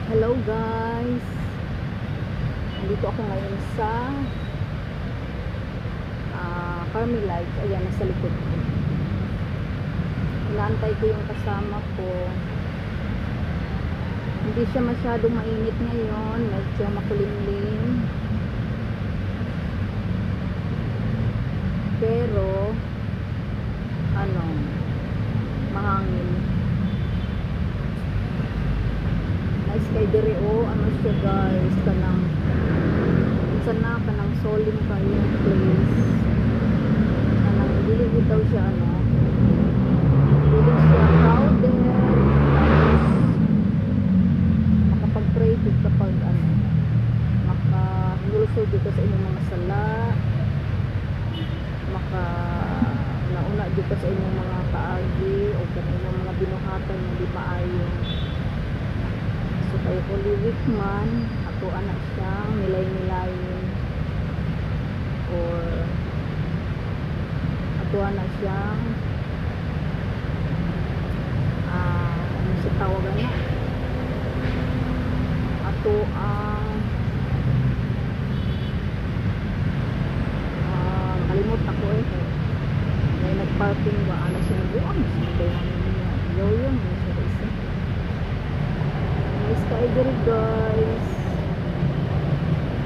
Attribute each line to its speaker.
Speaker 1: Hello guys, nandito ako ngayon sa Carmelite. Ayan, nasa likod ko. Inaantay ko yung kasama ko. Hindi siya masyadong mainit ngayon, medyo makulimlim, pero mahangin. Nice kay dire ano siya guys, kanang solim kayo place, kanang dili daw siya dili siya crowded, tapos makapag-pray din kapag makahinulsod dito sa inyong mga sala, nauna dito sa inyong mga kaagi o kanilang mga binuhatan na di maayo. So kay Holy Week man, ako anak siyang nilay-nilayin, or ato anak siyang ano siya tawagan na, ato ang kalimot ako may nagparking ba ano siya buang yo yun nice ka guys.